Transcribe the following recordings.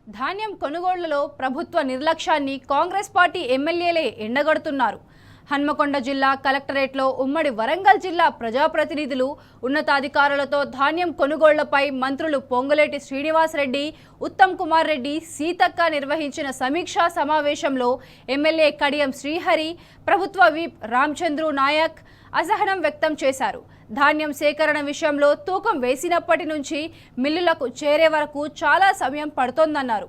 ధాన్యం కొనుగోళ్లలో ప్రభుత్వ నిర్లక్ష్యాన్ని కాంగ్రెస్ పార్టీ ఎమ్మెల్యేలే ఎండగడుతున్నారు. హన్మకొండ జిల్లా కలెక్టరేట్లో ఉమ్మడి వరంగల్ జిల్లా ప్రజాప్రతినిధులు, ఉన్నతాధికారులతో ధాన్యం కొనుగోళ్లపై మంత్రులు పొంగులేటి శ్రీనివాసరెడ్డి, ఉత్తమ్ కుమార్ రెడ్డి, సీతక్క నిర్వహించిన సమీక్షా సమావేశంలో ఎమ్మెల్యే కడియం శ్రీహరి, ప్రభుత్వ విప్ రామచంద్రు నాయక్ అసహనం వ్యక్తం చేశారు. ధాన్యం సేకరణ విషయంలో తూకం వేసినప్పటి నుంచి మిల్లులకు చేరే వరకు చాలా సమయం పడుతోందన్నారు.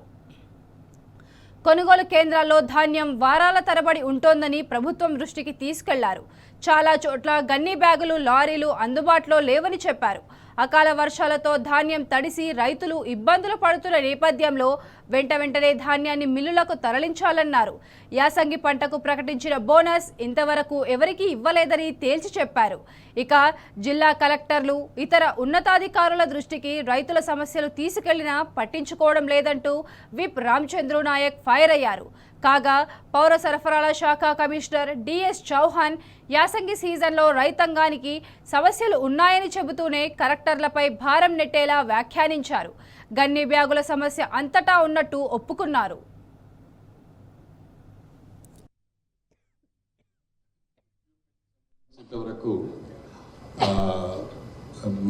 కొనుగోలు కేంద్రాల్లో ధాన్యం వారాల తరబడి ఉంటోందని ప్రభుత్వం దృష్టికి తీసుకెళ్లారు. చాలా చోట్ల గన్ని బ్యాగులు, లారీలు అందుబాటులో లేవని చెప్పారు. అకాల వర్షాలతో ధాన్యం తడిసి రైతులు ఇబ్బందులు పడుతున్న నేపథ్యంలో వెంటనే ధాన్యాన్ని మిల్లులకు తరలించాలన్నారు. యాసంగి పంటకు ప్రకటించిన బోనస్ ఇంతవరకు ఎవరికీ ఇవ్వలేదని తేల్చి చెప్పారు. ఇక జిల్లా కలెక్టర్లు, ఇతర ఉన్నతాధికారుల దృష్టికి రైతుల సమస్యలు తీసుకెళ్లినా పట్టించుకోవడం లేదంటూ విప్ రామచంద్రు నాయక్ ఫైర్ అయ్యారు. కాగా పౌర సరఫరాల శాఖ కమిషనర్ డిఎస్ చౌహాన్ యాసంగి సీజన్లో రైతాంగానికి సమస్యలు ఉన్నాయని చెబుతూనే కలెక్టర్లపై భారం నెట్టేలా వ్యాఖ్యానించారు. గన్ని బ్యాగుల సమస్య అంతటా ఉన్నట్టు ఒప్పుకున్నారు.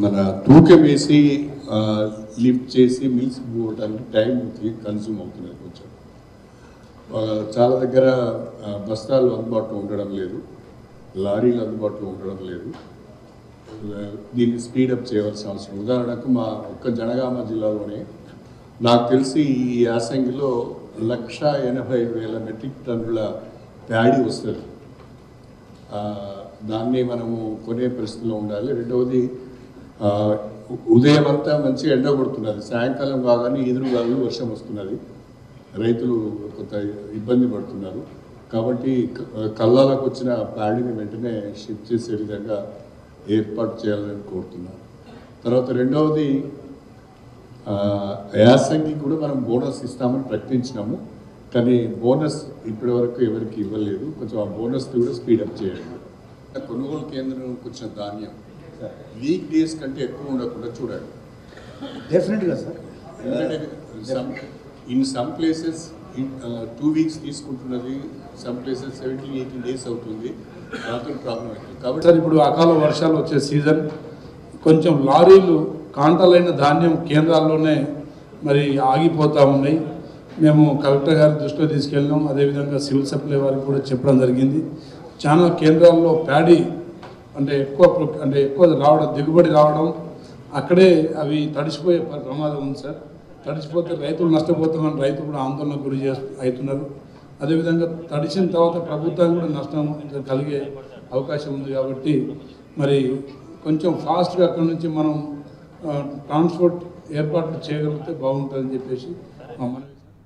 మన తూకం వేసి లిఫ్ట్ చేసి మిల్స్ పోవడానికి టైం కన్స్యూమ్ అవుతున్నది. కొంచెం చాలా దగ్గర బస్తాలు అందుబాటులో ఉండడం లేదు, లారీలు అందుబాటులో ఉండడం లేదు. దీన్ని స్పీడప్ చేయవలసిన అవసరం. ఉదాహరణకు మా ఒక్క జనగామ జిల్లాలోనే నాకు తెలిసి ఈ యాసంగిలో 1,80,000 మెట్రిక్ టన్నుల ప్యాడీ వస్తుంది. దాన్ని మనము కొనే పరిస్థితిలో ఉండాలి. రెండవది, ఉదయం అంతా మంచి ఎండ కొడుతున్నది, సాయంకాలం కాగానే ఎదురుగాలు వర్షం వస్తున్నది, రైతులు కొంత ఇబ్బంది పడుతున్నారు. కాబట్టి కళ్ళాలకు వచ్చిన ప్యాడీని వెంటనే షిఫ్ట్ చేసే విధంగా ఏర్పాటు చేయాలని కోరుతున్నాను. తర్వాత రెండవది, యాసంగి కూడా మనం బోనస్ ఇస్తామని ప్రకటించినాము, కానీ బోనస్ ఇప్పటివరకు ఎవరికి ఇవ్వలేదు. కొంచెం ఆ బోనస్ కూడా స్పీడప్ చేయండి. కొనుగోలు కేంద్రంకి వచ్చిన ధాన్యం వీక్ డేస్ కంటే ఎక్కువ ఉండకుండా చూడండి. డెఫినెట్గా sir. In some places 2 weeks తీసుకుంటున్నది, సమ్ ప్లేసెస్ 17-18 డేస్ అవుతుంది. దాంతో ప్రాబ్లం అవుతుంది. కాబట్టి సార్, ఇప్పుడు అకాల వర్షాలు వచ్చే సీజన్, కొంచెం లారీలు కాంటాలైన ధాన్యం కేంద్రాల్లోనే మరి ఆగిపోతూ ఉన్నాయి. మేము కలెక్టర్ గారి దృష్టిలో తీసుకెళ్ళినాం. అదేవిధంగా సివిల్ సప్లై వారికి కూడా చెప్పడం జరిగింది. చాలా కేంద్రాల్లో ప్యాడీ అంటే ఎక్కువ రావడం, దిగుబడి రావడం, అక్కడే అవి తడిసిపోయే ప్రమాదం ఉంది సార్. తడిసిపోతే రైతులు నష్టపోతామని రైతులు కూడా ఆందోళన గురి అవుతున్నారు. అదేవిధంగా తడిసిన తర్వాత ప్రభుత్వానికి కూడా నష్టం కలిగే అవకాశం ఉంది. కాబట్టి మరి కొంచెం ఫాస్ట్గా అక్కడి నుంచి మనం ట్రాన్స్పోర్ట్ ఏర్పాట్లు చేయగలిగితే బాగుంటుందని చెప్పేసి మమ్మల్ని